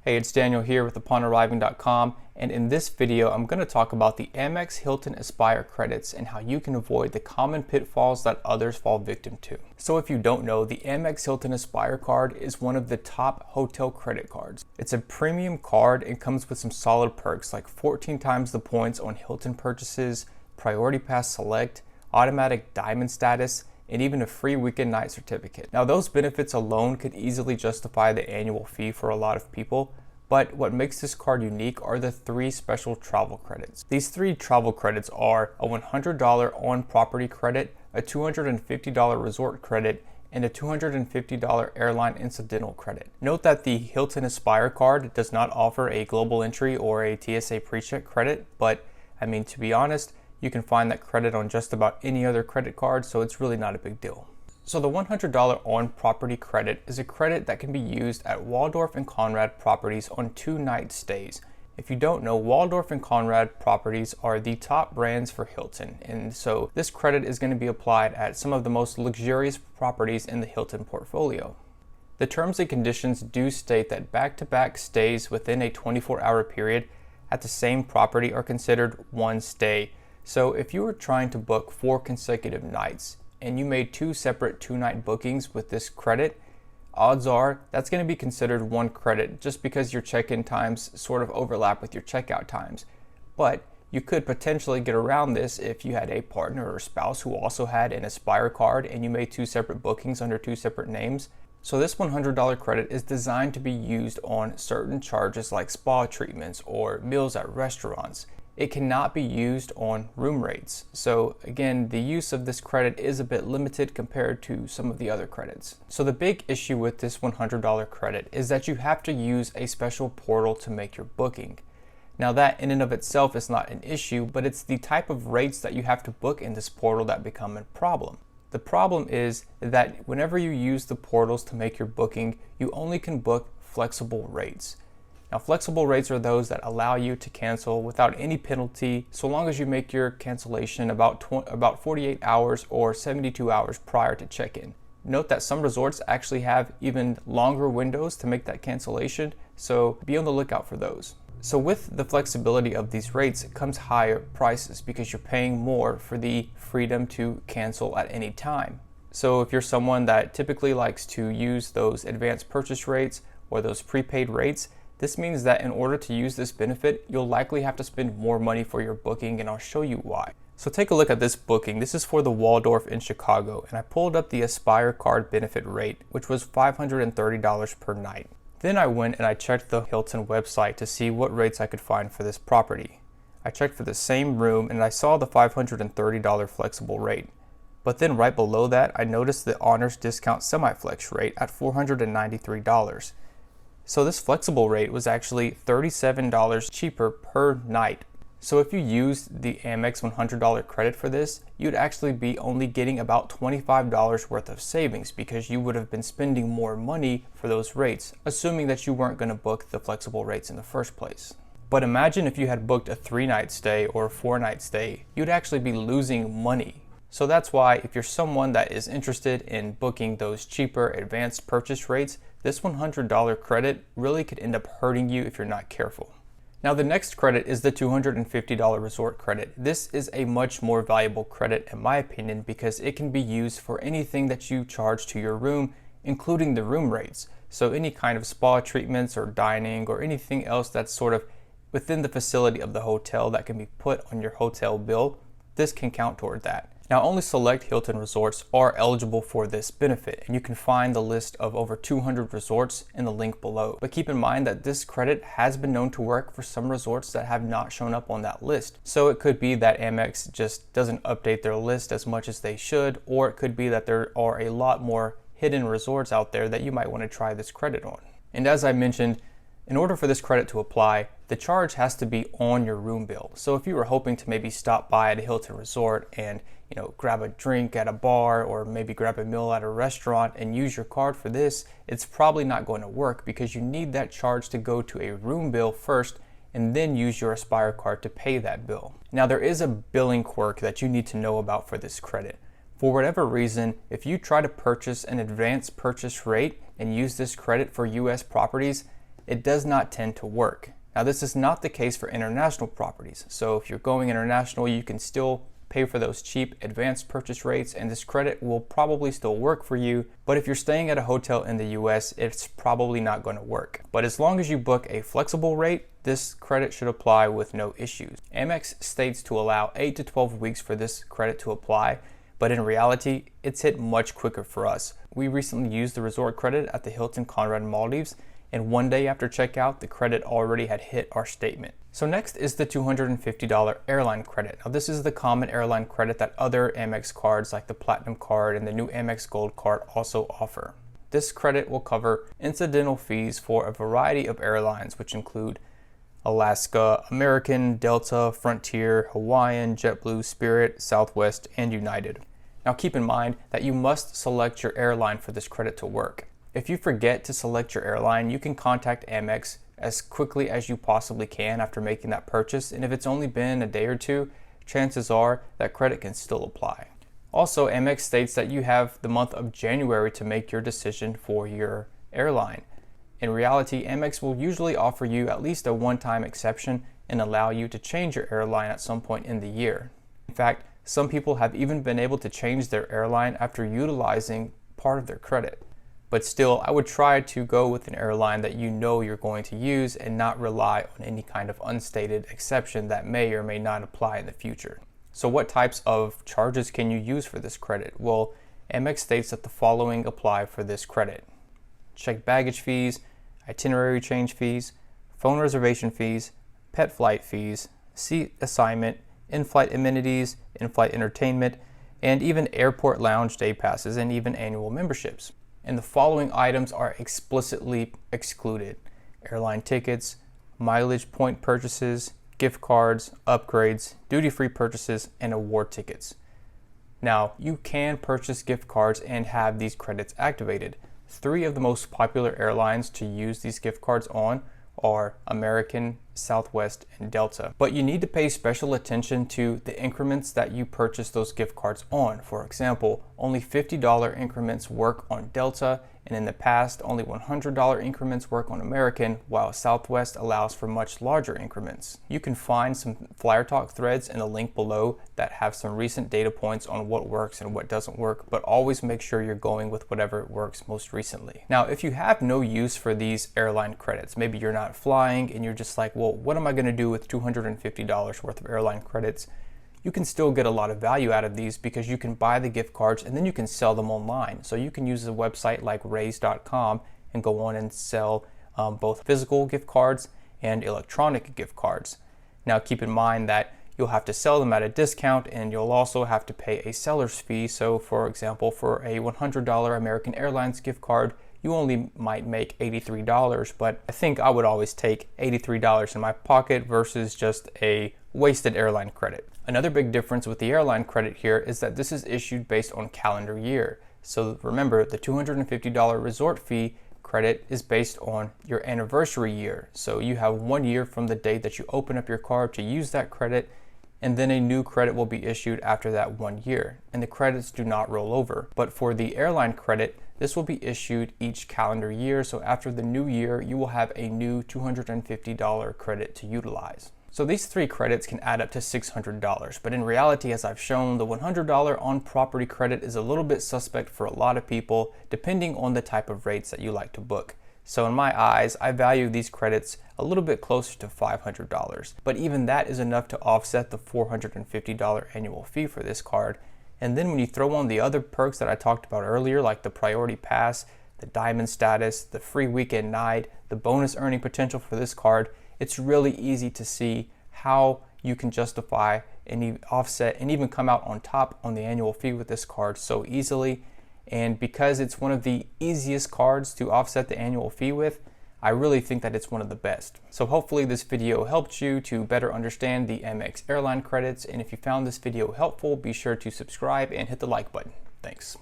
Hey, it's Daniel here with UponArriving.com, and in this video I'm going to talk about the Amex Hilton Aspire credits and how you can avoid the common pitfalls that others fall victim to. So if you don't know, the Amex Hilton Aspire card is one of the top hotel credit cards. It's a premium card and comes with some solid perks like 14 times the points on Hilton purchases, Priority Pass Select, automatic diamond status, and even a free weekend night certificate. Now those benefits alone could easily justify the annual fee for a lot of people, but what makes this card unique are the three special travel credits. These three travel credits are a $100 on-property credit, a $250 resort credit, and a $250 airline incidental credit. Note that the Hilton Aspire card does not offer a global entry or a TSA PreCheck credit, but to be honest, you can find that credit on just about any other credit card, so it's really not a big deal. So the $100 on-property credit is a credit that can be used at Waldorf and Conrad properties on 2-night stays. If you don't know, Waldorf and Conrad properties are the top brands for Hilton, and so this credit is going to be applied at some of the most luxurious properties in the Hilton portfolio. The terms and conditions do state that back-to-back stays within a 24-hour period at the same property are considered one stay. So if you were trying to book 4 consecutive nights and you made 2 separate 2-night bookings with this credit, odds are that's going to be considered one credit just because your check-in times sort of overlap with your checkout times. But you could potentially get around this if you had a partner or spouse who also had an Aspire card and you made 2 separate bookings under 2 separate names. So this $100 credit is designed to be used on certain charges like spa treatments or meals at restaurants. It cannot be used on room rates. So again, the use of this credit is a bit limited compared to some of the other credits. So the big issue with this $100 credit is that you have to use a special portal to make your booking. Now that in and of itself is not an issue, but it's the type of rates that you have to book in this portal that become a problem. The problem is that whenever you use the portals to make your booking, you only can book flexible rates. Now, flexible rates are those that allow you to cancel without any penalty so long as you make your cancellation about 48 hours or 72 hours prior to check-in. Note that some resorts actually have even longer windows to make that cancellation, so be on the lookout for those. So with the flexibility of these rates comes higher prices because you're paying more for the freedom to cancel at any time. So if you're someone that typically likes to use those advanced purchase rates or those prepaid rates, this means that in order to use this benefit, you'll likely have to spend more money for your booking, and I'll show you why. So take a look at this booking. This is for the Waldorf in Chicago, and I pulled up the Aspire card benefit rate, which was $530 per night. Then I went and I checked the Hilton website to see what rates I could find for this property. I checked for the same room and I saw the $530 flexible rate. But then right below that, I noticed the Honors Discount Semi-Flex rate at $493. So this flexible rate was actually $37 cheaper per night. So if you used the Amex $100 credit for this, you'd actually be only getting about $25 worth of savings because you would have been spending more money for those rates, assuming that you weren't going to book the flexible rates in the first place. But imagine if you had booked a 3-night stay or a 4-night stay, you'd actually be losing money. So that's why if you're someone that is interested in booking those cheaper advanced purchase rates, this $100 credit really could end up hurting you if you're not careful. Now the next credit is the $250 resort credit. This is a much more valuable credit in my opinion because it can be used for anything that you charge to your room, including the room rates. So any kind of spa treatments or dining or anything else that's sort of within the facility of the hotel that can be put on your hotel bill, this can count toward that. Now only select Hilton resorts are eligible for this benefit, and you can find the list of over 200 resorts in the link below. But keep in mind that this credit has been known to work for some resorts that have not shown up on that list. So it could be that Amex just doesn't update their list as much as they should, or it could be that there are a lot more hidden resorts out there that you might want to try this credit on. And as I mentioned, in order for this credit to apply, the charge has to be on your room bill. So if you were hoping to maybe stop by at a Hilton resort and grab a drink at a bar or maybe grab a meal at a restaurant and use your card for this, it's probably not going to work because you need that charge to go to a room bill first and then use your Aspire card to pay that bill. Now there is a billing quirk that you need to know about for this credit. For whatever reason, if you try to purchase an advanced purchase rate and use this credit for US properties, it does not tend to work. Now, this is not the case for international properties. So if you're going international, you can still pay for those cheap advanced purchase rates, and this credit will probably still work for you. But if you're staying at a hotel in the US, it's probably not going to work. But as long as you book a flexible rate, this credit should apply with no issues. Amex states to allow 8 to 12 weeks for this credit to apply, but in reality, it's hit much quicker for us. We recently used the resort credit at the Hilton Conrad Maldives, and one day after checkout, the credit already had hit our statement. So next is the $250 airline credit. Now, this is the common airline credit that other Amex cards like the Platinum card and the new Amex Gold card also offer. This credit will cover incidental fees for a variety of airlines, which include Alaska, American, Delta, Frontier, Hawaiian, JetBlue, Spirit, Southwest, and United. Now, keep in mind that you must select your airline for this credit to work. If you forget to select your airline, you can contact Amex as quickly as you possibly can after making that purchase, and if it's only been a day or two, chances are that credit can still apply. Also, Amex states that you have the month of January to make your decision for your airline. In reality, Amex will usually offer you at least a one-time exception and allow you to change your airline at some point in the year. In fact, some people have even been able to change their airline after utilizing part of their credit. But still, I would try to go with an airline that you know you're going to use and not rely on any kind of unstated exception that may or may not apply in the future. So what types of charges can you use for this credit? Well, Amex states that the following apply for this credit: checked baggage fees, itinerary change fees, phone reservation fees, pet flight fees, seat assignment, in-flight amenities, in-flight entertainment, and even airport lounge day passes and even annual memberships. And the following items are explicitly excluded: airline tickets, mileage point purchases, gift cards, upgrades, duty-free purchases, and award tickets. Now, you can purchase gift cards and have these credits activated. 3 of the most popular airlines to use these gift cards on are American, Southwest, and Delta. But you need to pay special attention to the increments that you purchase those gift cards on. For example, only $50 increments work on Delta, and in the past, only $100 increments work on American, while Southwest allows for much larger increments. You can find some Flyer Talk threads in the link below that have some recent data points on what works and what doesn't work, but always make sure you're going with whatever works most recently. Now, if you have no use for these airline credits, maybe you're not flying and you're just like, well, what am I going to do with $250 worth of airline credits? You can still get a lot of value out of these because you can buy the gift cards and then you can sell them online. So you can use a website like raise.com and go on and sell both physical gift cards and electronic gift cards. Now, keep in mind that you'll have to sell them at a discount and you'll also have to pay a seller's fee. So for example, for a $100 American Airlines gift card, you only might make $83, but I think I would always take $83 in my pocket versus just a wasted airline credit. Another big difference with the airline credit here is that this is issued based on calendar year. So remember, the $250 resort fee credit is based on your anniversary year. So you have 1 year from the date that you open up your card to use that credit, and then a new credit will be issued after that 1 year, and the credits do not roll over. But for the airline credit, this will be issued each calendar year, so after the new year, you will have a new $250 credit to utilize. So these 3 credits can add up to $600, but in reality, as I've shown, the $100 on property credit is a little bit suspect for a lot of people, depending on the type of rates that you like to book. So in my eyes, I value these credits a little bit closer to $500, but even that is enough to offset the $450 annual fee for this card. And then when you throw on the other perks that I talked about earlier, like the priority pass, the diamond status, the free weekend night, the bonus earning potential for this card, it's really easy to see how you can justify and offset and even come out on top on the annual fee with this card so easily. And because it's one of the easiest cards to offset the annual fee with, I really think that it's one of the best. So hopefully this video helped you to better understand the Amex airline credits. And if you found this video helpful, be sure to subscribe and hit the like button. Thanks.